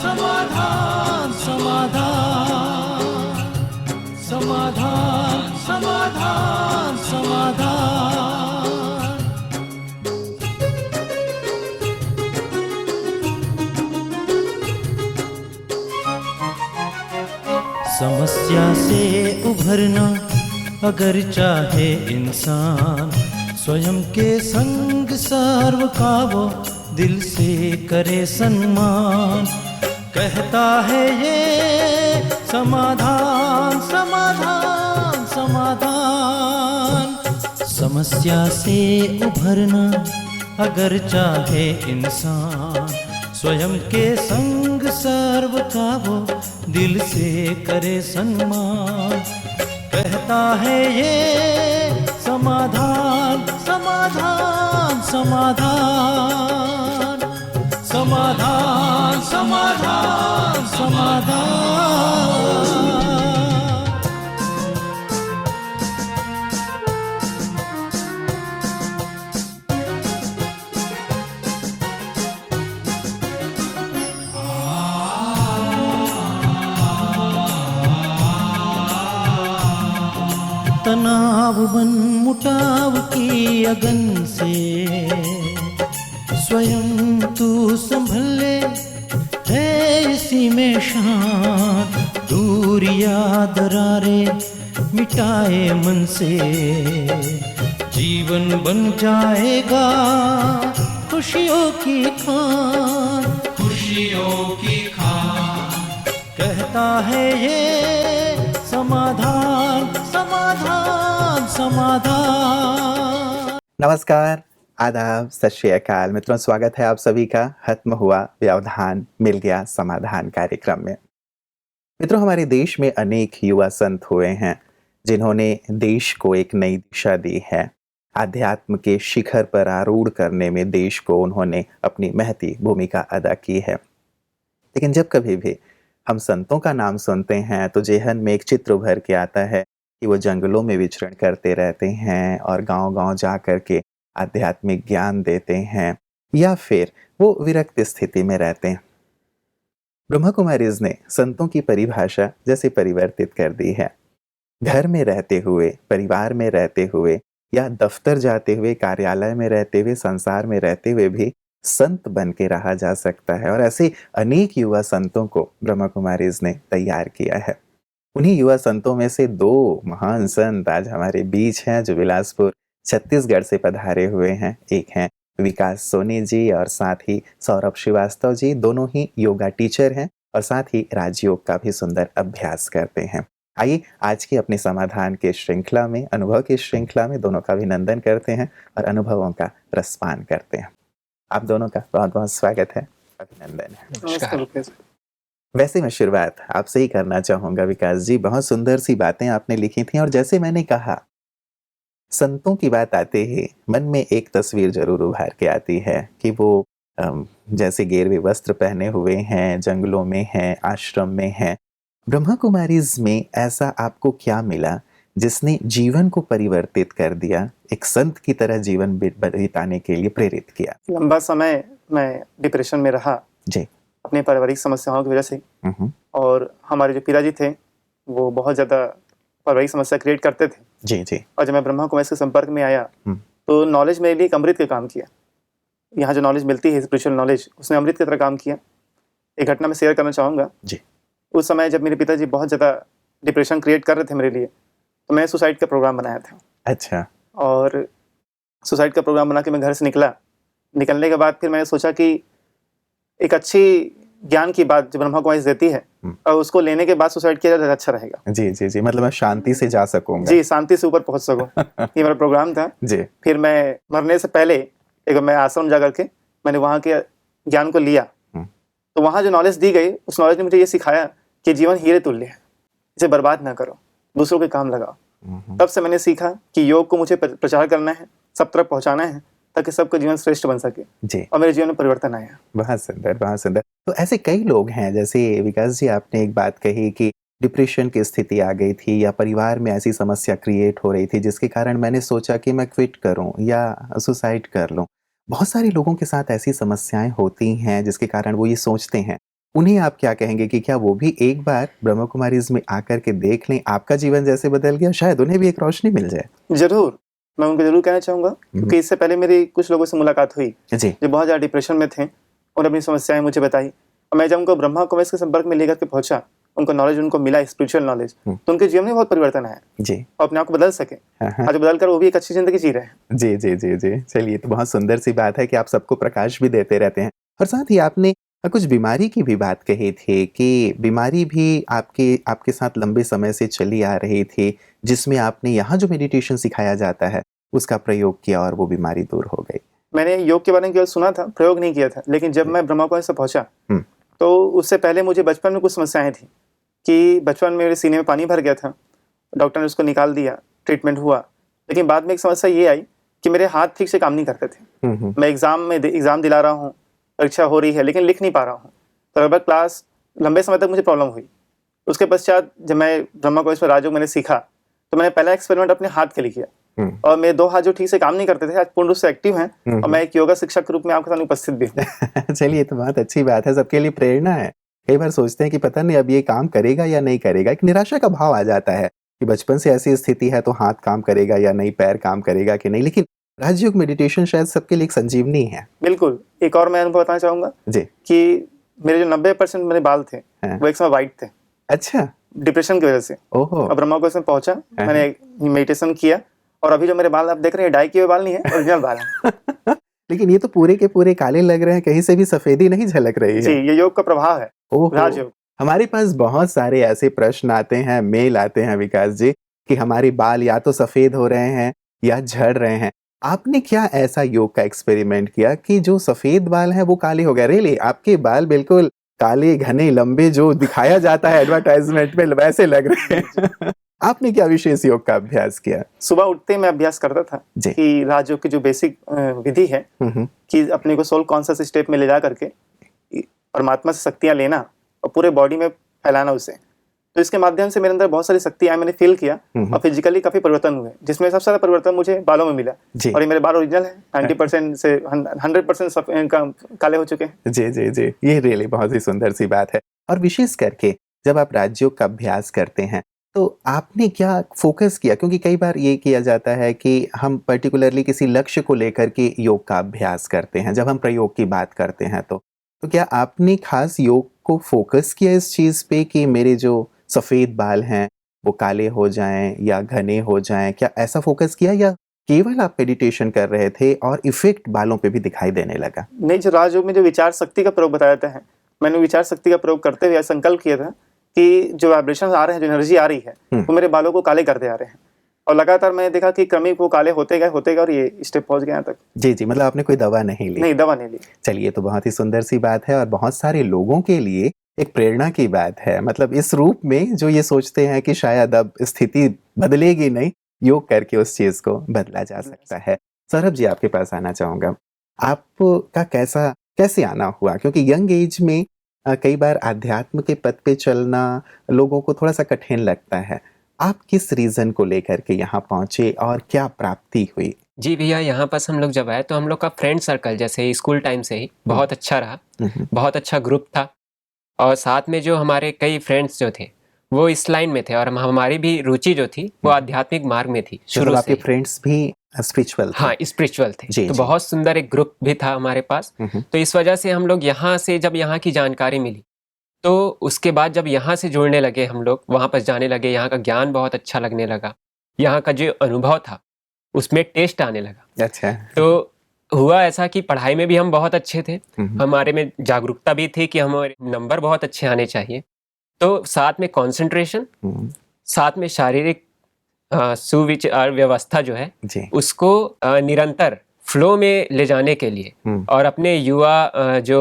समाधान समाधान समाधान समाधान समाधान समाधान। समस्या से उभरना अगर चाहे इंसान, स्वयं के संग सर्व का वो दिल से करे सम्मान। कहता है ये समाधान समाधान समाधान। समस्या से उभरना अगर चाहे इंसान, स्वयं के संग सर्व का वो दिल से करे सम्मान। कहता है ये समाधान समाधान समाधान समाधान समाधान समाधान। तनाव बन मुटाव की अगन से स्वयं तू संभल ले, है इसी में शान। दूरिया दरारे मिटाए मन से, जीवन बन जाएगा खुशियों की खान खुशियों की खान। कहता है ये समाधान समाधान समाधान। नमस्कार, आदाब, सत श्री अकाल मित्रों, स्वागत है आप सभी का खत्म हुआ व्यवधान मिल गया समाधान कार्यक्रम में। मित्रों, हमारे देश में अनेक युवा संत हुए हैं जिन्होंने देश को एक नई दिशा दी है। आध्यात्म के शिखर पर आरूढ़ करने में देश को उन्होंने अपनी महती भूमिका अदा की है। लेकिन जब कभी भी हम संतों का नाम सुनते हैं तो जेहन में एक चित्र उभर के आता है कि वो जंगलों में विचरण करते रहते हैं और गांव-गांव जा कर के आध्यात्मिक ज्ञान देते हैं, या फिर वो विरक्त स्थिति में रहते हैं। ब्रह्मा कुमारीज ने संतों की परिभाषा जैसे परिवर्तित कर दी है। घर में रहते हुए, परिवार में रहते हुए, या दफ्तर जाते हुए, कार्यालय में रहते हुए, संसार में रहते हुए भी संत बन के रहा जा सकता है। और ऐसे अनेक युवा संतों को ब्रह्मा कुमारीज ने तैयार किया है। उन्हीं युवा संतों में से दो महान संत आज हमारे बीच हैं जो बिलासपुर छत्तीसगढ़ से पधारे हुए हैं। एक हैं विकास सोनी जी और साथ ही सौरभ श्रीवास्तव जी। दोनों ही योगा टीचर हैं और साथ ही राजयोग का भी सुंदर अभ्यास करते हैं। आइए आज की अपने समाधान के श्रृंखला में, अनुभव की श्रृंखला में दोनों का अभिनंदन करते हैं और अनुभवों का रसपान करते हैं। आप दोनों का बहुत बहुत स्वागत है, अभिनंदन है। वैसे मैं शुरुआत आपसे ही करना चाहूँगा विकास जी। बहुत सुंदर सी बातें आपने लिखी थी और जैसे मैंने कहा, संतों की बात आते ही मन में एक तस्वीर जरूर उभार के आती है कि वो जैसे गेरवे वस्त्र पहने हुए हैं, जंगलों में हैं, आश्रम में हैं। ब्रह्मा कुमारीज में ऐसा आपको क्या मिला जिसने जीवन को परिवर्तित कर दिया, एक संत की तरह जीवन बिताने के लिए प्रेरित किया? लंबा समय मैं डिप्रेशन में रहा जी, अपनी पारिवारिक समस्याओं की वजह से। और हमारे जो पिताजी थे वो बहुत ज़्यादा पारिवारिक समस्या क्रिएट करते थे। जी जी। और जब मैं ब्रह्मा कुमारी के संपर्क में आया तो नॉलेज मेरे लिए एक अमृत का काम किया। यहाँ जो नॉलेज मिलती है, स्पिरिचुअल नॉलेज, उसने अमृत की तरह काम किया। एक घटना मैं शेयर करना चाहूँगा जी। उस समय जब मेरे पिताजी बहुत ज़्यादा डिप्रेशन क्रिएट कर रहे थे मेरे लिए, तो मैं सुसाइड का प्रोग्राम बनाया था। अच्छा। और सुसाइड का प्रोग्राम बना के मैं घर से निकला। निकलने के बाद फिर मैंने सोचा कि एक अच्छी ज्ञान की बात जो ब्रह्मा कुमारी देती है और उसको लेने के बाद सुसाइड किया जाए अच्छा रहेगा। जी जी जी, मतलब मैं शांति से जा सकूंगा। जी, शांति से ऊपर पहुंच सकूं। ये मेरा प्रोग्राम था जी। फिर मैं मरने से पहले एक मैं आश्रम जा करके मैंने वहाँ के ज्ञान को लिया। तो वहाँ जो नॉलेज दी गई, उस नॉलेज ने मुझे ये सिखाया कि जीवन हीरे तुल्य है, इसे बर्बाद ना करो, दूसरों के काम लगाओ। तब से मैंने सीखा कि योग को मुझे प्रचार करना है, सब तरफ पहुंचाना है, ताकि सबका जीवन श्रेष्ठ बन सके जी। और मेरे जीवन में परिवर्तन आया। बहुत सुंदर, बहुत सुंदर। तो ऐसे कई लोग हैं, जैसे विकास जी आपने एक बात कही कि डिप्रेशन की स्थिति आ गई थी या परिवार में ऐसी समस्या क्रिएट हो रही थी जिसके कारण मैंने सोचा कि मैं क्विट करूं या सुसाइड कर लूं। बहुत सारे लोगों के साथ ऐसी समस्याएं होती हैं जिसके कारण वो ये सोचते हैं, उन्हें आप क्या कहेंगे कि क्या वो भी एक बार ब्रह्मा कुमारीज़ में आकर के देख लें, आपका जीवन जैसे बदल गया, शायद उन्हें भी एक रोशनी मिल जाए? ज़रूर, मैं उनको ज़रूर कहना चाहूँगा क्योंकि इससे पहले मेरी कुछ लोगों से मुलाकात हुई, जी। जो बहुत ज़्यादा डिप्रेशन में थे और अपनी समस्याएँ मुझे बताई और मैं जब उनको ब्रह्मा कुमारीज़ के संपर्क में लेकर के पहुँचा, उनको नॉलेज उनको मिला, स्पिरिचुअल नॉलेज, तो उनके जीवन में बहुत परिवर्तन आया जी। और अपने आप को बदल सके। हाँ, हाँ। आज बदल कर वो भी एक अच्छी ज़िंदगी जी रहे हैं। जी, जी, जी, जी। चलिए, तो बहुत सुंदर सी बात है कि आप सबको प्रकाश भी देते रहते हैं। और साथ ही आपने कुछ बीमारी की भी बात कही थी कि बीमारी भी आपके साथ लंबे समय से चली आ रही थी, जिसमें आपने यहाँ जो मेडिटेशन सिखाया जाता है, उसका प्रयोग किया और वो बीमारी दूर हो गई। मैंने योग के बारे में केवल सुना था, प्रयोग नहीं किया था, लेकिन जब मैं ब्रह्मा कुमारी से पहुँचा, हुँ। तो उससे पहले मुझे बचपन में कुछ समस्याएँ थी कि बचपन में मेरे सीने में पानी भर गया था, डॉक्टर ने उसको निकाल दिया, ट्रीटमेंट हुआ। लेकिन बाद में एक समस्या ये आई कि मेरे हाथ ठीक से काम नहीं करते थे। हुँ, हुँ। मैं एग्ज़ाम दिला रहा हूँ, परीक्षा हो रही है, लेकिन लिख नहीं पा रहा हूँ। तो लगभग क्लास लंबे समय तक मुझे प्रॉब्लम हुई। उसके पश्चात जब मैं ब्रह्मा कुमारीज़ में राजयोग मैंने सीखा, तो मैंने पहला एक्सपेरिमेंट अपने हाथ के लिए किया हुँ। और मेरे 2 हाथ जो ठीक से काम नहीं करते थे, आज पूर्ण रूप से एक्टिव हैं हुँ, और मैं एक योगा शिक्षक के रूप में आपके सामने उपस्थित भी हूँ। चलिए, तो बहुत अच्छी बात है, सबके लिए प्रेरणा है। कई बार सोचते हैं कि पता नहीं अब ये काम करेगा या नहीं करेगा, एक निराशा का भाव आ जाता है कि बचपन से ऐसी स्थिति है तो हाथ काम करेगा या नहीं, पैर काम करेगा कि नहीं। लेकिन राजयोग मेडिटेशन शायद सबके लिए एक संजीवनी है। बिल्कुल, एक और मैं अनुभव बताना चाहूँगा जी। कि मेरे जो 90% मेरे बाल थे, हाँ। वो एक समय व्हाइट थे, अच्छा। डिप्रेशन की वजह से। ओहो! अब ब्रह्मा कुमारीज़ में पहुँचा, हाँ। मैंने मेडिटेशन किया और अभी जो मेरे बाल आप देख रहे हैं, डाई किए हुए बाल नहीं है, ओरिजिनल बाल हैं। लेकिन ये तो पूरे के पूरे काले लग रहे हैं, कहीं से भी सफ़ेदी नहीं झलक रही जी, है। ये योग का प्रभाव है, ओहो! राजयोग। हमारे पास बहुत सारे ऐसे प्रश्न आते हैं, मेल आते हैं विकास जी, कि हमारे बाल या तो सफ़ेद हो रहे हैं या झड़ रहे हैं। आपने क्या ऐसा योग का एक्सपेरिमेंट किया कि जो सफ़ेद बाल हैं वो काले हो गए? रियली आपके बाल बिल्कुल काले, घने, लंबे जो दिखाया जाता है एडवर्टाइज़मेंट में वैसे लग रहे हैं। आपने क्या विशेष योग का अभ्यास किया? सुबह उठते ही मैं अभ्यास करता था जी। कि राजयोग की जो बेसिक विधि है हुँ, हुँ। कि अपने को सोल कॉन्शियस स्टेट में ले जा करके परमात्मा से शक्तियाँ लेना और पूरे बॉडी में फैलाना उसे। तो इसके माध्यम से मेरे अंदर बहुत सारी शक्तियाँ मैंने फील किया और फिजिकली काफ़ी परिवर्तन हुए, जिसमें सबसे ज़्यादा परिवर्तन मुझे बालों में मिला। जी। और ये मेरे बाल ओरिजिनल है, 90% से 100% काले हो चुके हैं। जी, जी, जी। ये रियली बहुत ही सुंदर सी बात है। और विशेष करके जब आप राजयोग का अभ्यास करते हैं, तो आपने क्या फ़ोकस किया? क्योंकि कई बार ये किया जाता है कि हम पर्टिकुलरली किसी लक्ष्य को लेकर के योग का अभ्यास करते हैं, जब हम प्रयोग की बात करते हैं तो। तो क्या आपने ख़ास योग को फ़ोकस किया इस चीज़ पे कि मेरे जो सफ़ेद बाल हैं, वो काले हो जाएँ या घने हो जाएँ? क्या ऐसा फ़ोकस किया या केवल आप मेडिटेशन कर रहे थे और इफ़ेक्ट बालों पे भी दिखाई देने लगा? नहीं, जो राजयोग में जो विचार शक्ति का प्रयोग बताया जाता है, मैंने विचार शक्ति का प्रयोग करते हुए संकल्प किया था कि जो वाइब्रेशंस आ रहे हैं, जो एनर्जी आ रही है, वो मेरे बालों को काले करते आ रहे हैं। और लगातार मैंने देखा कि क्रमिक वो काले होते गए और ये स्टेप पहुँच गए यहाँ तक। जी, जी। मतलब आपने कोई दवा नहीं ली? नहीं, दवा नहीं ली। चलिए, ये तो बहुत ही सुंदर सी बात है और बहुत सारे लोगों के लिए एक प्रेरणा की बात है। मतलब इस रूप में जो ये सोचते हैं कि शायद अब स्थिति बदलेगी नहीं, योग करके उस चीज़ को बदला जा सकता है। सौरभ जी, आपके पास आना चाहूँगा। आपका कैसे आना हुआ? क्योंकि यंग एज में कई बार अध्यात्म के पथ पे चलना लोगों को थोड़ा-सा कठिन लगता है। आप किस रीज़न को लेकर के यहाँ पहुँचे और क्या प्राप्ति हुई? जी भैया, यहाँ पास हम लोग जब आए तो हम लोग का फ्रेंड सर्कल जैसे स्कूल टाइम से ही बहुत अच्छा रहा। बहुत अच्छा ग्रुप था और साथ में जो हमारे कई फ्रेंड्स जो थे वो इस लाइन में थे और हमारी भी रुचि जो थी वो आध्यात्मिक मार्ग में थी शुरू मतलब से आपके ही। फ्रेंड्स भी स्पिरिचुअल थे? हाँ, स्पिरिचुअल थे। जी, तो जी। बहुत सुंदर एक ग्रुप भी था हमारे पास। तो इस वजह से हम लोग यहाँ से जब यहाँ की जानकारी मिली तो उसके बाद जब यहाँ से जुड़ने लगे, हम लोग वहाँ पर जाने लगे, यहाँ का ज्ञान बहुत अच्छा लगने लगा, यहाँ का जो अनुभव था उसमें टेस्ट आने लगा। अच्छा। तो हुआ ऐसा कि पढ़ाई में भी हम बहुत अच्छे थे, हमारे में जागरूकता भी थी कि हमारे नंबर बहुत अच्छे आने चाहिए। तो साथ में कंसंट्रेशन, साथ में शारीरिक सुविचार व्यवस्था जो है जी। उसको निरंतर फ्लो में ले जाने के लिए और अपने युवा जो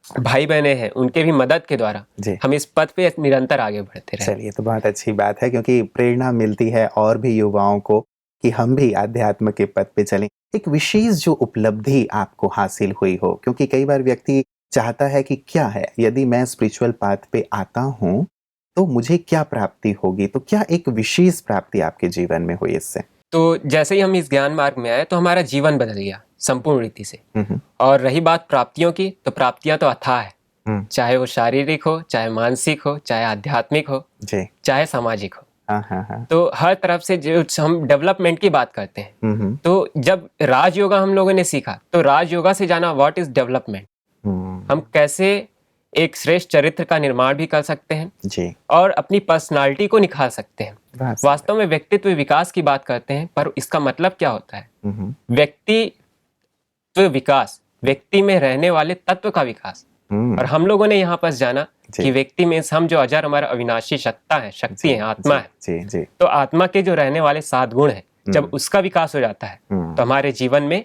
भाई बहने हैं उनके भी मदद के द्वारा जी। हम इस पथ पे निरंतर आगे बढ़ते रहे। चलिए, तो बहुत अच्छी बात है क्योंकि प्रेरणा मिलती है और भी युवाओं को कि हम भी आध्यात्म के पथ पे चलें। एक विशेष जो उपलब्धि आपको हासिल हुई हो, क्योंकि कई बार व्यक्ति चाहता है कि क्या है, यदि मैं स्पिरिचुअल पाथ पे आता हूँ तो मुझे क्या प्राप्ति होगी? तो क्या एक विशेष प्राप्ति आपके जीवन में हुई इससे? तो जैसे ही हम इस ज्ञान मार्ग में आए तो हमारा जीवन बदल गया संपूर्ण रीति से। और रही बात प्राप्तियों की, तो प्राप्तियां तो अथाह है, चाहे वो शारीरिक हो, चाहे मानसिक हो, चाहे आध्यात्मिक हो, जी। चाहे सामाजिक हो। हाँ। तो हर तरफ से जो हम डेवलपमेंट की बात करते हैं, तो जब राजयोगा हम लोगों ने सीखा तो राजयोगा से जाना व्हाट इज डेवलपमेंट, हम कैसे एक श्रेष्ठ चरित्र का निर्माण भी कर सकते हैं जी। और अपनी पर्सनालिटी को निखार सकते हैं। वास्तव में व्यक्तित्व विकास की बात करते हैं, पर इसका मतलब क्या होता है? व्यक्तित्व विकास, व्यक्ति में रहने वाले तत्व का विकास। और हम लोगों ने यहाँ पर जाना कि व्यक्ति में हम जो अजर, हमारा अविनाशी सत्ता है, शक्ति है, आत्मा है। जी। तो आत्मा के जो रहने वाले 7 गुण हैं, जब उसका विकास हो जाता है तो हमारे जीवन में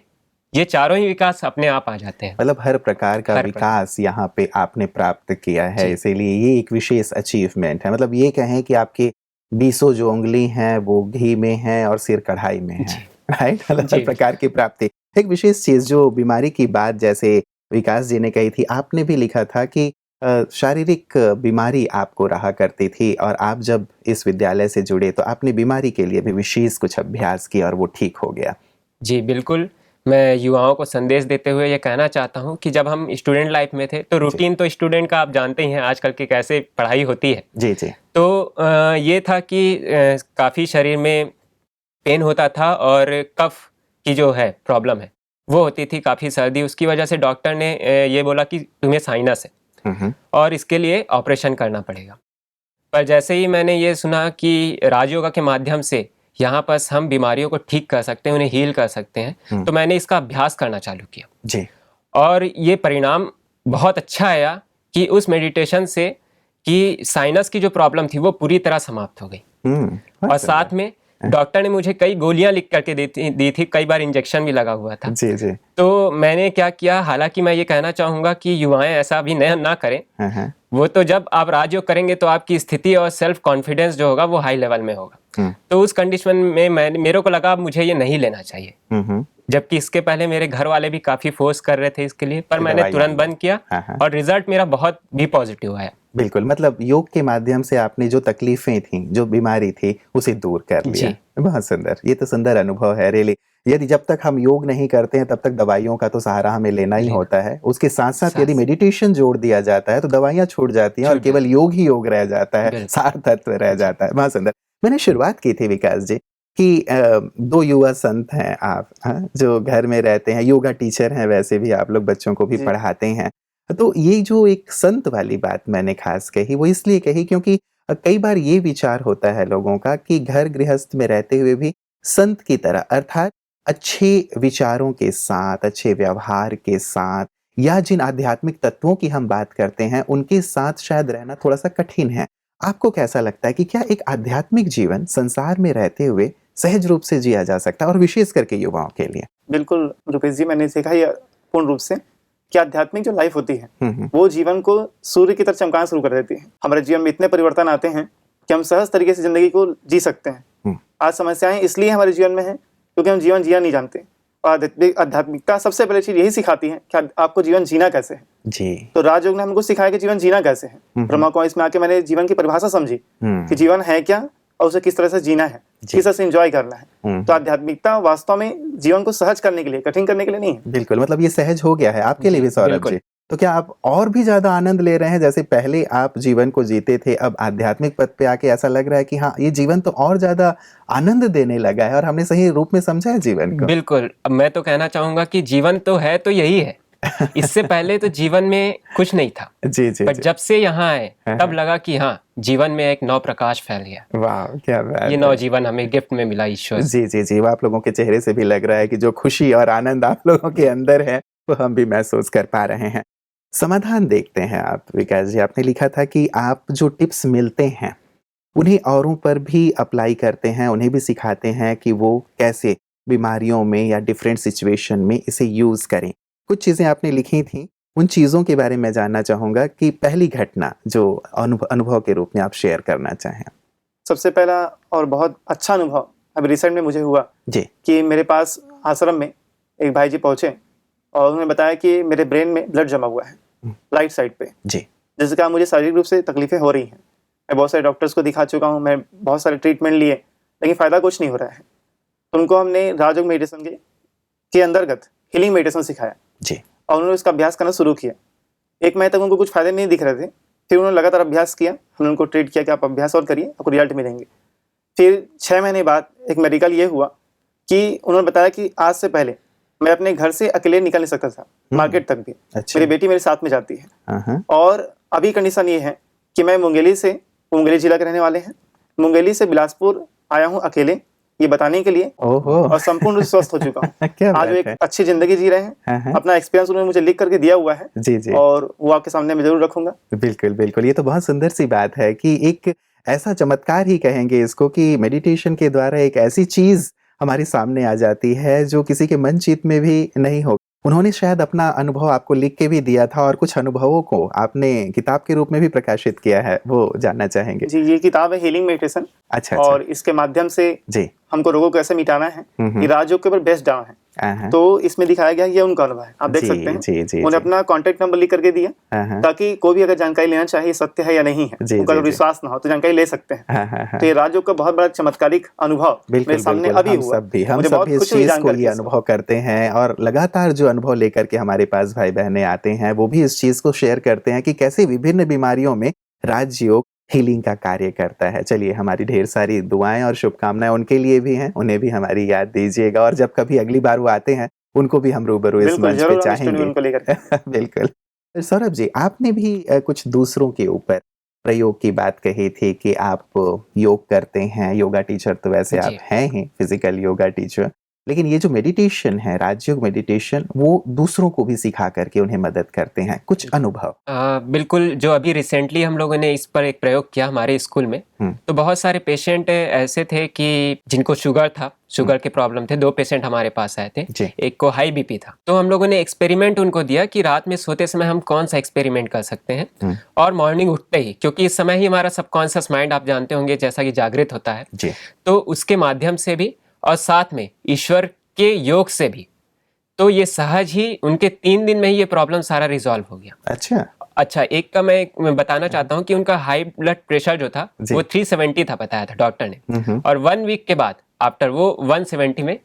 ये चारों ही विकास अपने आप आ जाते हैं। मतलब हर प्रकार का विकास यहाँ पे आपने प्राप्त किया है, इसीलिए ये एक विशेष अचीवमेंट है। मतलब ये कहें कि आपके 20 जो उंगली हैं वो घी में हैं और सिर कढ़ाई में है, राइट? मतलब हर प्रकार की प्राप्ति। एक विशेष चीज जो बीमारी की बात जैसे विकास जी ने कही थी, आपने भी लिखा था कि शारीरिक बीमारी आपको रहा करती थी और आप जब इस विद्यालय से जुड़े तो आपने बीमारी के लिए भी विशेष कुछ अभ्यास किया और वो ठीक हो गया। जी बिल्कुल, मैं युवाओं को संदेश देते हुए ये कहना चाहता हूँ कि जब हम स्टूडेंट लाइफ में थे तो रूटीन तो स्टूडेंट का आप जानते ही हैं आजकल की कैसे पढ़ाई होती है। जी। तो ये था कि काफ़ी शरीर में पेन होता था और कफ की जो है प्रॉब्लम है वो होती थी, काफ़ी सर्दी। उसकी वजह से डॉक्टर ने ये बोला कि तुम्हें साइनस है और इसके लिए ऑपरेशन करना पड़ेगा। पर जैसे ही मैंने ये सुना कि राजयोगा के माध्यम से यहाँ पर हम बीमारियों को ठीक कर सकते हैं, उन्हें हील कर सकते हैं, तो मैंने इसका अभ्यास करना चालू किया जी। और ये परिणाम बहुत अच्छा आया कि उस मेडिटेशन से कि साइनस की जो प्रॉब्लम थी वो पूरी तरह समाप्त हो गई। और साथ में डॉक्टर ने मुझे कई गोलियां लिख करके दी थी, कई बार इंजेक्शन भी लगा हुआ था। जी। तो मैंने क्या किया, हालांकि मैं ये कहना चाहूँगा कि युवाएं ऐसा अभी ना करें। वो तो जब आप राजयोग करेंगे तो आपकी स्थिति और सेल्फ कॉन्फिडेंस जो होगा वो हाई लेवल में होगा। तो उस कंडीशन में मेरे को लगा मुझे ये नहीं लेना चाहिए, जबकि इसके पहले मेरे घर वाले भी काफ़ी फोर्स कर रहे थे इसके लिए, पर मैंने तुरंत बंद किया और रिजल्ट मेरा बहुत भी पॉजिटिव आया। बिल्कुल, मतलब योग के माध्यम से आपने जो तकलीफें थी, जो बीमारी थी, उसे दूर कर लिया। बहुत सुंदर, ये तो सुंदर अनुभव है रियली। यदि जब तक हम योग नहीं करते हैं तब तक दवाइयों का तो सहारा हमें लेना ही होता है। उसके साथ साथ यदि मेडिटेशन जोड़ दिया जाता है तो दवाइयां छूट जाती हैं और केवल योग ही योग रह जाता है, सार तत्व रह जाता है। बहुत सुंदर। मैंने शुरुआत की थी विकास जी कि 2 युवा संत हैं आप, जो घर में रहते हैं, योगा टीचर हैं, वैसे भी आप लोग बच्चों को भी पढ़ाते हैं। तो ये जो एक संत वाली बात मैंने खास कही वो इसलिए कही क्योंकि कई बार ये विचार होता है लोगों का कि घर गृहस्थ में रहते हुए भी संत की तरह, अर्थात अच्छे विचारों के साथ, अच्छे व्यवहार के साथ, या जिन आध्यात्मिक तत्वों की हम बात करते हैं उनके साथ शायद रहना थोड़ा सा कठिन है। आपको कैसा लगता है कि क्या एक आध्यात्मिक जीवन संसार में रहते हुए सहज रूप से जिया जा सकता है, और विशेष करके युवाओं के लिए? बिल्कुल रुपेश जी, मैंने सीखा ये पूर्ण रूप से कि आध्यात्मिक जो लाइफ होती है वो जीवन को सूर्य की तरह चमकाना शुरू कर देती है। हमारे जीवन में इतने परिवर्तन आते हैं कि हम सहज तरीके से जिंदगी को जी सकते हैं। आज समस्याएं इसलिए हमारे जीवन में है क्योंकि हम जीवन जिया नहीं जानते, और आध्यात्मिकता सबसे पहले चीज यही सिखाती है कि आपको जीवन जीना कैसे है जी। तो राजयोग ने हमको सिखाया कि जीवन जीना कैसे है। ब्रह्मा कुमारी में आके मैंने जीवन की परिभाषा समझी कि जीवन है क्या और उसे किस तरह से जीना है, किस तरह से एंजॉय करना है। तो आध्यात्मिकता वास्तव में जीवन को सहज करने के लिए, कठिन करने के लिए नहीं है। बिल्कुल, मतलब ये सहज हो गया है आपके लिए भी सौरभ जी। तो क्या आप और भी ज्यादा आनंद ले रहे हैं? जैसे पहले आप जीवन को जीते थे, अब आध्यात्मिक पद पे आके ऐसा लग रहा है कि हाँ, ये जीवन तो और ज्यादा आनंद देने लगा है और हमने सही रूप में समझा है जीवन को। बिल्कुल, अब मैं तो कहना चाहूंगा कि जीवन तो है तो यही है। इससे पहले तो जीवन में कुछ नहीं था। जी। पर जब से यहाँ आए तब लगा कि हाँ, जीवन में एक नव प्रकाश फैल गया। वाह, क्या बात! ये नव जीवन हमें गिफ्ट में मिला ईश्वर। जी। आप लोगों के चेहरे से भी लग रहा है कि जो खुशी और आनंद आप लोगों के अंदर है वो हम भी महसूस कर पा रहे हैं। समाधान देखते हैं आप विकास जी। आपने लिखा था कि आप जो टिप्स मिलते हैं उन्हें औरों पर भी अप्लाई करते हैं, उन्हें भी सिखाते हैं कि वो कैसे बीमारियों में या डिफरेंट सिचुएशन में इसे यूज करें। कुछ चीजें आपने लिखी थी, उन चीजों के बारे में जानना चाहूंगा कि पहली घटना जो अनुभव के रूप में आप शेयर करना चाहें। सबसे पहला और बहुत अच्छा अनुभव अभी रिसेंट में मुझे हुआ जी कि मेरे पास आश्रम में एक भाई जी पहुंचे और उन्होंने बताया कि मेरे ब्रेन में ब्लड जमा हुआ है राइट साइड पे जी, जिससे कहा मुझे शारीरिक रूप से तकलीफें हो रही हैं। मैं बहुत सारे डॉक्टर्स को दिखा चुका हूँ, मैं बहुत सारे ट्रीटमेंट लिए, लेकिन फ़ायदा कुछ नहीं हो रहा है। तो उनको हमने राजयोग मेडिटेशन के अंतर्गत हीलिंग मेडिटेशन सिखाया जी। और उन्होंने उसका अभ्यास करना शुरू किया। 1 महीने तक उनको कुछ फायदे नहीं दिख रहे थे, फिर उन्होंने लगातार अभ्यास किया। हमने उनको ट्रीट किया कि आप अभ्यास और करिए, आपको रिजल्ट मिलेंगे। फिर 6 महीने बाद एक मेडिकल ये हुआ कि उन्होंने बताया कि आज से पहले मैं अपने घर से अकेले निकल नहीं सकता था, मार्केट तक भी। अच्छा। मेरी बेटी मेरे साथ में जाती है। हाँ। और अभी कंडीशन ये है कि मैं मुंगेली जिला के रहने वाले हैं, मुंगेली से बिलासपुर आया हूँ अकेले ये बताने के लिए, ओहो। और संपूर्ण रूप से स्वस्थ हो चुका हूँ। क्या आज बात वो एक है। अच्छी जिंदगी जी रहे हैं। हाँ। अपना एक्सपीरियंस उन्होंने मुझे लिख करके दिया हुआ है जी जी। और वो आपके सामने मैं जरूर रखूंगा। बिल्कुल बिल्कुल, ये तो बहुत सुंदर सी बात है कि एक ऐसा चमत्कार ही कहेंगे इसको कि मेडिटेशन के द्वारा एक ऐसी चीज हमारे सामने आ जाती है जो किसी के मन चित में भी नहीं हो। उन्होंने शायद अपना अनुभव आपको लिख के भी दिया था और कुछ अनुभवों को आपने किताब के रूप में भी प्रकाशित किया है, वो जानना चाहेंगे। जी, ये किताब है हीलिंग मेडिटेशन। अच्छा। और इसके माध्यम से जी। हमको रोगों को कैसे मिटाना है, ये राजयोग के ऊपर बेस्ट डाउन है। तो इसमें दिखाया गया ये उनका अनुभव है, आप देख सकते हैं। जी, उन्हें अपना कॉन्टेक्ट नंबर लिख करके दिया ताकि कोई भी अगर जानकारी लेना चाहे सत्य है या नहीं है, उनका विश्वास ना हो तो जानकारी ले सकते हैं। तो ये राजयोग का बहुत बड़ा चमत्कारिक अनुभव मेरे सामने अभी हुआ। हम सब इस चीज को ये अनुभव करते हैं और लगातार जो अनुभव लेकर के हमारे पास भाई बहनें आते हैं वो भी इस चीज को शेयर करते हैं कि कैसे विभिन्न बीमारियों में राजयोग हीलिंग का कार्य करता है। चलिए, हमारी ढेर सारी दुआएं और शुभकामनाएं उनके लिए भी हैं, उन्हें भी हमारी याद दीजिएगा और जब कभी अगली बार वो आते हैं उनको भी हम रूबरू इस मंच पे चाहेंगे। बिल्कुल। सौरभ जी, आपने भी कुछ दूसरों के ऊपर प्रयोग की बात कही थी कि आप योग करते हैं, योगा टीचर तो वैसे आप हैं ही, फिजिकल योगा टीचर, लेकिन ये जो मेडिटेशन है, राजयोग मेडिटेशन, वो दूसरों को भी सिखा करके उन्हें मदद करते हैं। कुछ अनुभव? बिल्कुल, जो अभी रिसेंटली हम लोगों ने इस पर एक प्रयोग किया हमारे स्कूल में, तो बहुत सारे पेशेंट ऐसे थे कि जिनको शुगर था, शुगर के प्रॉब्लम थे। 2 पेशेंट हमारे पास आए थे, एक को हाई बीपी था। तो हम लोगों ने एक्सपेरिमेंट उनको दिया कि रात में सोते समय हम कौन सा एक्सपेरिमेंट कर सकते हैं और मॉर्निंग उठते ही, क्योंकि इस समय ही हमारा सबकॉन्शियस माइंड, आप जानते होंगे, जैसा कि जागृत होता है, तो उसके माध्यम से भी और साथ में ईश्वर के योग से भी, तो ये सहज ही उनके 3 दिन में ही ये प्रॉब्लम सारा रिजॉल्व हो गया। अच्छा, एक का मैं बताना चाहता हूँ कि उनका हाई ब्लड प्रेशर जो था वो 370 था बताया था डॉक्टर ने, और 1 वीक के बाद आफ्टर वो 170 में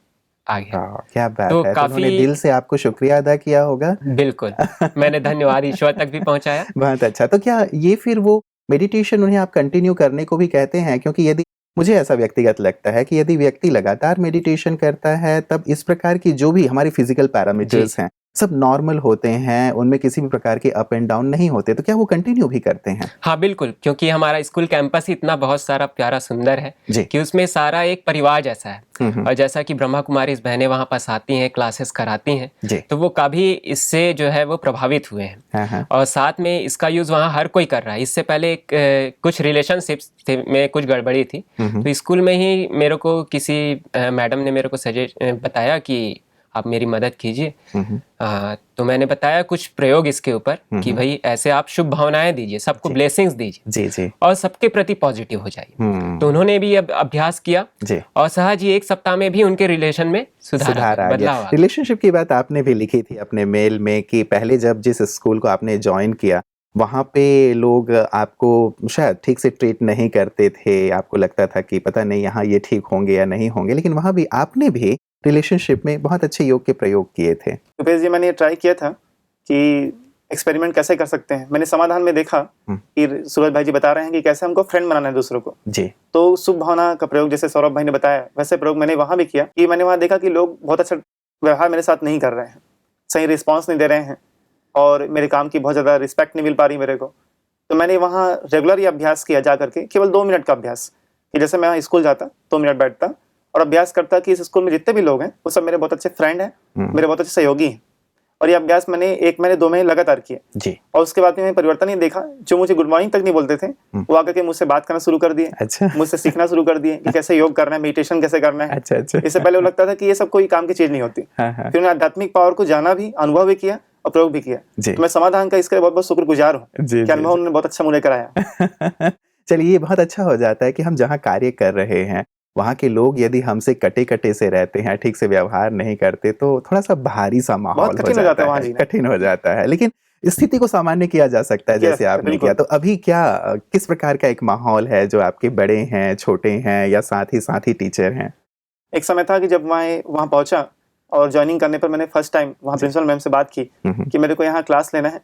आ गया। क्या बात तो है। काफी उन्होंने दिल से आपको शुक्रिया अदा किया होगा। बिल्कुल, मैंने धन्यवाद ईश्वर तक भी पहुंचाया। बहुत अच्छा। तो क्या ये फिर वो मेडिटेशन उन्हें आप कंटिन्यू करने को भी कहते हैं? क्योंकि यदि, मुझे ऐसा व्यक्तिगत लगता है कि यदि व्यक्ति लगातार मेडिटेशन करता है तब इस प्रकार की जो भी हमारी फिजिकल पैरामीटर्स हैं सब नॉर्मल होते हैं, उनमें किसी भी प्रकार के अप एंड डाउन नहीं होते। तो क्या वो कंटिन्यू भी करते हैं? हाँ बिल्कुल, क्योंकि हमारा स्कूल कैंपस ही इतना बहुत सारा प्यारा सुंदर है कि उसमें सारा एक परिवार जैसा है। और जैसा कि ब्रह्मा कुमारी बहनें वहाँ पास आती हैं, क्लासेस कराती हैं, तो वो काफी इससे जो है वो प्रभावित हुए हैं। और साथ में इसका यूज वहाँ हर कोई कर रहा है। इससे पहले कुछ रिलेशनशिप्स में कुछ गड़बड़ी थी, तो स्कूल में ही मेरे को किसी मैडम ने मेरे को सजेस्ट बताया कि आप मेरी मदद कीजिए। तो मैंने बताया कुछ प्रयोग इसके ऊपर कि भाई ऐसे आप शुभ भावनाएं दीजिए, सबको ब्लेसिंग्स दीजिए और सबके प्रति पॉजिटिव हो जाइए। तो उन्होंने भी अब अभ्यास किया और सहज ही 1 सप्ताह में भी उनके रिलेशन में सुधार आ गया। रिलेशनशिप की बात आपने भी लिखी थी अपने मेल में कि पहले जब जिस स्कूल को आपने ज्वाइन किया वहाँ पे लोग आपको शायद ठीक से ट्रीट नहीं करते थे, आपको लगता था कि पता नहीं यहाँ ये ठीक होंगे या नहीं होंगे, लेकिन वहाँ भी आपने भी रिलेशनशिप में बहुत अच्छे योग के प्रयोग किए थे। रुपेश जी, मैंने ये ट्राई किया था कि एक्सपेरिमेंट कैसे कर सकते हैं। मैंने समाधान में देखा कि सूरज भाई जी बता रहे हैं कि कैसे हमको फ्रेंड बनाना है दूसरों को जी। तो शुभ भावना का प्रयोग जैसे सौरभ भाई ने बताया, वैसे प्रयोग मैंने वहाँ भी किया कि मैंने वहाँ देखा कि लोग बहुत अच्छा व्यवहार मेरे साथ नहीं कर रहे हैं, सही रिस्पॉन्स नहीं दे रहे हैं और मेरे काम की बहुत ज़्यादा रिस्पेक्ट नहीं मिल पा रही मेरे को। तो मैंने वहाँ रेगुलर ये अभ्यास किया जा करके, केवल 2 मिनट का अभ्यास, कि जैसे मैं स्कूल जाता 2 मिनट बैठता और अभ्यास करता कि इस स्कूल में जितने भी लोग हैं वो सब मेरे बहुत अच्छे फ्रेंड हैं, मेरे बहुत अच्छे सहयोगी हैं। और ये अभ्यास मैंने 1 महीने 2 महीने लगातार किए जी। और उसके बाद में परिवर्तन ही देखा। जो मुझे गुड मॉर्निंग तक नहीं बोलते थे वो आकर के मुझसे बात करना शुरू कर दिए। अच्छा। मुझसे सीखना शुरू कर दिए कि कैसे योग करना है, मेडिटेशन कैसे करना है। अच्छा। इससे पहले वो लगता था कि ये सब कोई काम की चीज नहीं होती। फिर उन्होंने आध्यात्मिक पावर को जाना भी, अनुभव भी किया और प्रयोग भी किया। तो मैं समाधान का इसके बहुत बहुत शुक्रगुजार हूँ कि अनुभव उन्होंने बहुत अच्छा मुझे कराया। चलिए, ये बहुत अच्छा हो जाता है कि हम जहाँ कार्य कर रहे हैं वहाँ के लोग यदि हमसे कटे से रहते हैं, ठीक से व्यवहार नहीं करते, तो थोड़ा सा भारी सा माहौल हो जाता है, कठिन हो जाता है। लेकिन स्थिति को सामान्य किया जा सकता है जैसे आपने किया। तो अभी क्या, किस प्रकार का एक माहौल है जो आपके बड़े हैं, छोटे हैं या साथ ही टीचर हैं? एक समय था कि जब मैं वहाँ पहुंचा और ज्वाइनिंग करने पर मैंने फर्स्ट टाइम वहाँ प्रिंसिपल मैम से बात की कि मेरे को यहाँ क्लास लेना है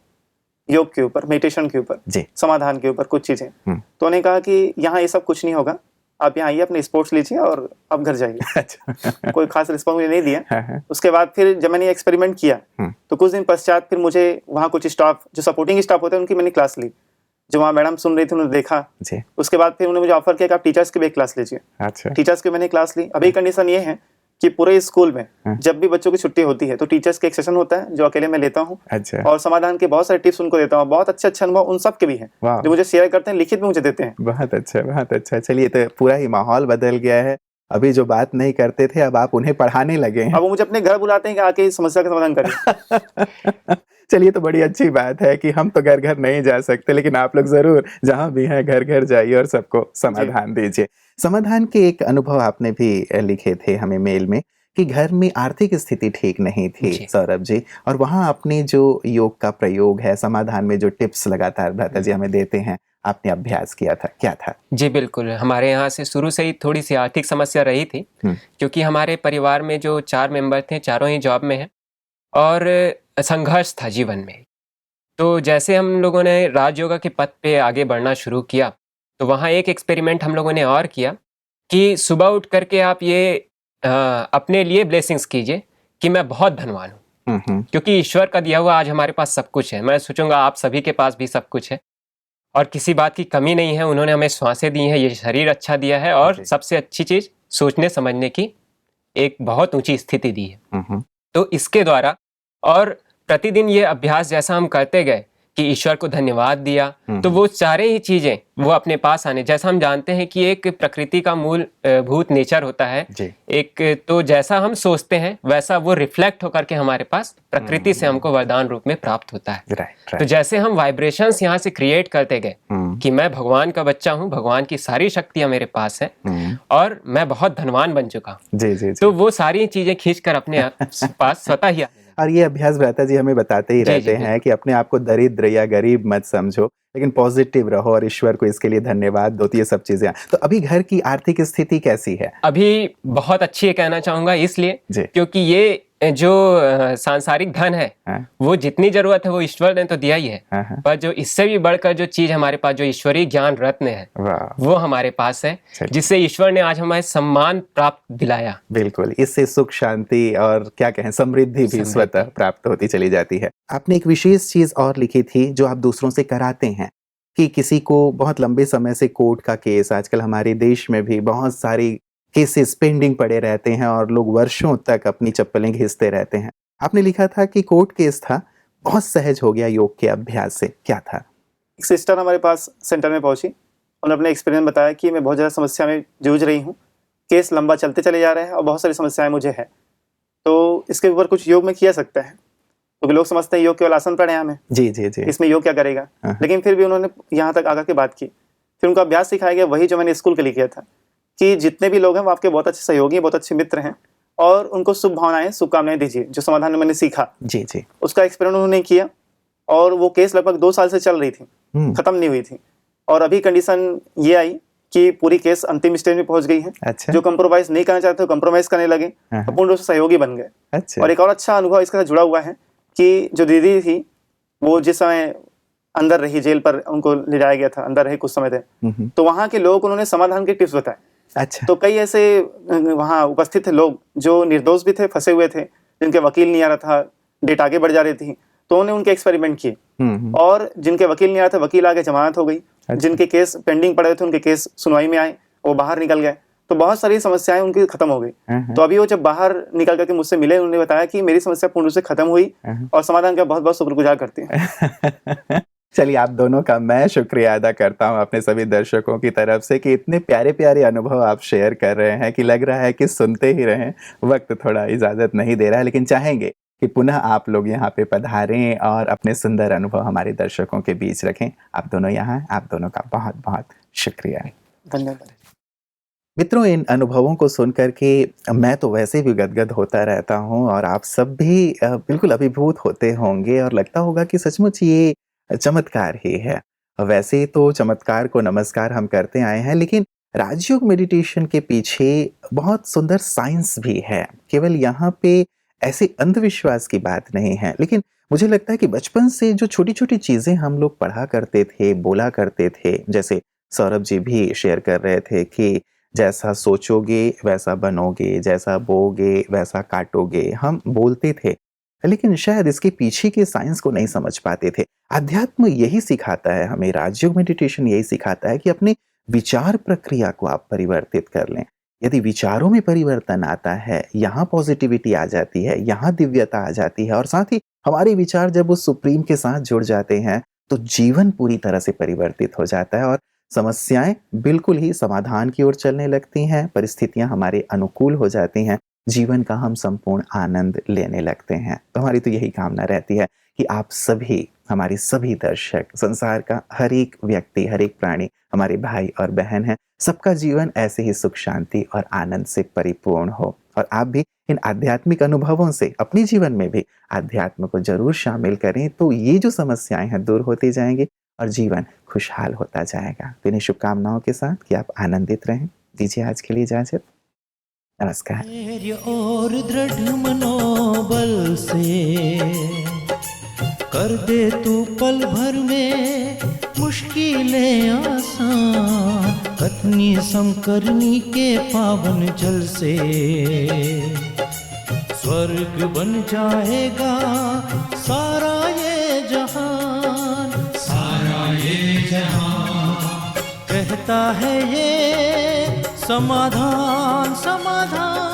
योग के ऊपर, मेडिटेशन के ऊपर, जी। समाधान के ऊपर कुछ चीजें। तो उन्होंने कहा कि यहाँ ये सब कुछ नहीं होगा, आप यहाँ आइए, अपने स्पोर्ट्स लीजिए और आप घर जाइए। अच्छा। कोई खास रिस्पॉन्स मुझे नहीं दिया। हाँ। उसके बाद फिर जब मैंने एक्सपेरिमेंट किया तो कुछ दिन पश्चात फिर मुझे वहाँ कुछ स्टाफ जो सपोर्टिंग स्टाफ होते हैं उनकी मैंने क्लास ली, जो वहाँ मैडम सुन रही थी उन्होंने देखा जी। उसके बाद फिर उन्होंने मुझे ऑफर किया कि आप टीचर्स की भी एक क्लास लीजिए। अच्छा। टीचर्स की मैंने क्लास ली। अभी कंडीशन ये है कि पूरे स्कूल में जब भी बच्चों की छुट्टी होती है तो टीचर्स का एक सेशन होता है जो अकेले मैं लेता हूँ। अच्छा। और समाधान के बहुत सारे टिप्स उनको देता हूँ। बहुत अच्छे अच्छे अनुभव उन सब के भी हैं वाह। जो मुझे शेयर करते हैं, लिखित में मुझे देते हैं। बहुत अच्छा, बहुत अच्छा। चलिए, तो पूरा ही माहौल बदल गया है। अभी जो बात नहीं करते थे अब आप उन्हें पढ़ाने लगे हैं। अब वो मुझे अपने घर बुलाते हैं कि आके इस समस्या का समाधान करिए। चलिए, तो बड़ी अच्छी बात है कि हम तो घर घर नहीं जा सकते, लेकिन आप लोग जरूर जहां भी हैं घर घर जाइए और सबको समाधान दीजिए। समाधान के एक अनुभव आपने भी लिखे थे हमें मेल में कि घर में आर्थिक स्थिति ठीक नहीं थी सौरभ जी, और वहां आपने जो योग का प्रयोग है, समाधान में जो टिप्स लगातार भ्राता जी हमें देते हैं, आपने अभ्यास किया था, क्या था? जी बिल्कुल, हमारे यहाँ से शुरू से ही थोड़ी सी आर्थिक समस्या रही थी, क्योंकि हमारे परिवार में जो 4 मेंबर थे, चारों ही जॉब में हैं और संघर्ष था जीवन में। तो जैसे हम लोगों ने राजयोगा के पथ पे आगे बढ़ना शुरू किया, तो वहाँ एक एक्सपेरिमेंट हम लोगों ने और किया कि सुबह उठ करके आप ये अपने लिए ब्लेसिंग्स कीजिए कि मैं बहुत धनवान हूँ, क्योंकि ईश्वर का दिया हुआ आज हमारे पास सब कुछ है। मैं सोचूंगा आप सभी के पास भी सब कुछ है और किसी बात की कमी नहीं है। उन्होंने हमें श्वासें दी हैं, ये शरीर अच्छा दिया है और सबसे अच्छी चीज़ सोचने समझने की एक बहुत ऊंची स्थिति दी है। तो इसके द्वारा और प्रतिदिन ये अभ्यास जैसा हम करते गए कि ईश्वर को धन्यवाद दिया, तो वो सारे ही चीज़ें वो अपने पास आने, जैसा हम जानते हैं कि एक प्रकृति का मूल भूत नेचर होता है एक, तो जैसा हम सोचते हैं वैसा वो रिफ्लेक्ट होकर के हमारे पास प्रकृति से हमको वरदान रूप में प्राप्त होता है। तो जैसे हम वाइब्रेशंस यहाँ से क्रिएट करते गए कि मैं भगवान का बच्चा हूँ, भगवान की सारी शक्तियाँ मेरे पास है और मैं बहुत धनवान बन चुका हूँ, तो वो सारी चीज़ें खींच कर अपने पास स्वतः ही। और ये अभ्यास भ्राता जी हमें बताते ही रहते हैं कि अपने आप को दरिद्र या गरीब मत समझो, लेकिन पॉजिटिव रहो और ईश्वर को इसके लिए धन्यवाद दो। तो ये सब चीजें। तो अभी घर की आर्थिक स्थिति कैसी है? अभी बहुत अच्छी है कहना चाहूंगा, इसलिए क्योंकि ये जो सांसारिक धन है वो जितनी जरूरत है वो ईश्वर ने तो दिया ही है, पर जो इससे भी बढ़कर जो चीज हमारे पास, जो ईश्वरीय ज्ञान रत्न है वो हमारे पास है, जिससे ईश्वर ने आज हमें सम्मान प्राप्त दिलाया। बिल्कुल, इससे सुख शांति और क्या कहें समृद्धि भी स्वतः प्राप्त होती चली जाती है। आपने एक विशेष चीज और लिखी थी जो आप दूसरों से कराते हैं कि किसी को बहुत लंबे समय से कोर्ट का केस, आजकल हमारे देश में भी बहुत सारी केसेस पेंडिंग पड़े रहते हैं और लोग वर्षों तक अपनी चप्पलें घिसते रहते हैं। आपने लिखा था कि कोर्ट केस था, बहुत सहज हो गया योग के अभ्यास से, क्या था? एक सिस्टर हमारे पास सेंटर में पहुंची, उन्होंने अपने एक्सपीरियंस बताया कि मैं बहुत ज़्यादा समस्या में जूझ रही हूँ, केस लंबा चलते चले जा रहे हैं और बहुत सारी समस्याएं मुझे है, तो इसके ऊपर कुछ योग में किया सकता है। क्योंकि लोग समझते हैं योग केवल आसन प्राणायाम है, जी जी जी, इसमें योग क्या करेगा, लेकिन फिर भी उन्होंने यहाँ तक आकर के बात की। फिर उनका अभ्यास सिखाया गया, वही जो मैंने स्कूल के लिए किया था कि जितने भी लोग हैं वो आपके बहुत अच्छे सहयोगी हैं, बहुत अच्छे मित्र हैं और उनको शुभ भावनाएं, शुभकामनाएं दीजिए। जो समाधान मैंने सीखा जी जी, उसका एक्सपेरिमेंट उन्होंने किया और वो केस लगभग 2 साल से चल रही थी, खत्म नहीं हुई थी। और अभी कंडीशन ये आई कि पूरी केस अंतिम स्टेज में पहुंच गई है। अच्छा। जो कंप्रोमाइज नहीं करना चाहते कंप्रोमाइज करने लगे, पूर्ण रूप से सहयोगी बन गए। अच्छा। और एक और अच्छा अनुभव इसके साथ जुड़ा हुआ है कि जो दीदी थी वो जिस समय अंदर रही, जेल पर उनको ले जाया गया था, अंदर रहे कुछ समय थे, तो वहाँ के लोग उन्होंने समाधान के टिप्स बताए। अच्छा। तो कई ऐसे वहाँ उपस्थित थे लोग जो निर्दोष भी थे, फंसे हुए थे, जिनके वकील नहीं आ रहा था, डेट आगे बढ़ जा रही थी, तो उन्होंने उनके एक्सपेरिमेंट किए और जिनके वकील नहीं आ रहा था वकील आगे जमानत हो गई। अच्छा। जिनके केस पेंडिंग पड़े थे उनके केस सुनवाई में आए, वो बाहर निकल गए, तो बहुत सारी समस्याएं उनकी खत्म हो गई। तो अभी वो जब बाहर निकल करके मुझसे मिले, उन्होंने बताया कि मेरी समस्या पूर्ण रूप से खत्म हुई और समाधान का बहुत बहुत शुक्रगुजार करते हैं। चलिए, आप दोनों का मैं शुक्रिया अदा करता हूं अपने सभी दर्शकों की तरफ से कि इतने प्यारे प्यारे अनुभव आप शेयर कर रहे हैं कि लग रहा है कि सुनते ही रहें। वक्त थोड़ा इजाजत नहीं दे रहा है, लेकिन चाहेंगे कि पुनः आप लोग यहाँ पे पधारें और अपने सुंदर अनुभव हमारे दर्शकों के बीच रखें। आप दोनों यहाँ, आप दोनों का बहुत बहुत शुक्रिया। धन्यवाद। मित्रों, इन अनुभवों को सुनकर के मैं तो वैसे भी गदगद होता रहता हूँ और आप सब भी बिल्कुल अभिभूत होते होंगे और लगता होगा कि सचमुच ये चमत्कार ही है। वैसे तो चमत्कार को नमस्कार हम करते आए हैं, लेकिन राजयोग मेडिटेशन के पीछे बहुत सुंदर साइंस भी है। केवल यहाँ पे ऐसे अंधविश्वास की बात नहीं है, लेकिन मुझे लगता है कि बचपन से जो छोटी-छोटी चीज़ें हम लोग पढ़ा करते थे, बोला करते थे, जैसे सौरभ जी भी शेयर कर रहे थे कि जैसा सोचोगे वैसा बनोगे, जैसा बोओगे वैसा काटोगे, हम बोलते थे। लेकिन शायद इसके पीछे के साइंस को नहीं समझ पाते थे। अध्यात्म यही सिखाता है हमें, राजयोग मेडिटेशन यही सिखाता है कि अपने विचार प्रक्रिया को आप परिवर्तित कर लें। यदि विचारों में परिवर्तन आता है, यहाँ पॉजिटिविटी आ जाती है, यहाँ दिव्यता आ जाती है और साथ ही हमारे विचार जब उस सुप्रीम के साथ जुड़ जाते हैं, तो जीवन पूरी तरह से परिवर्तित हो जाता है और समस्याएं बिल्कुल ही समाधान की ओर चलने लगती हैं, परिस्थितियां हमारे अनुकूल हो जाती हैं, जीवन का हम संपूर्ण आनंद लेने लगते हैं। तो हमारी तो यही कामना रहती है कि आप सभी, हमारे सभी दर्शक, संसार का हर एक व्यक्ति, हर एक प्राणी हमारे भाई और बहन हैं, सबका जीवन ऐसे ही सुख शांति और आनंद से परिपूर्ण हो और आप भी इन आध्यात्मिक अनुभवों से अपने जीवन में भी आध्यात्म को जरूर शामिल करें, तो ये जो समस्याएं हैं दूर होती जाएंगी और जीवन खुशहाल होता जाएगा। तो इन्हीं शुभकामनाओं के साथ कि आप आनंदित रहें, दीजिए आज के लिए इजाजत। नमस्कार। धैर्य और दृढ़ मनोबल से कर दे तू पल भर में मुश्किलें आसान, कतनी समकरनी के पावन जल से स्वर्ग बन जाएगा सारा ये जहान, सारा ये जहान कहता है ये समाधान समाधान।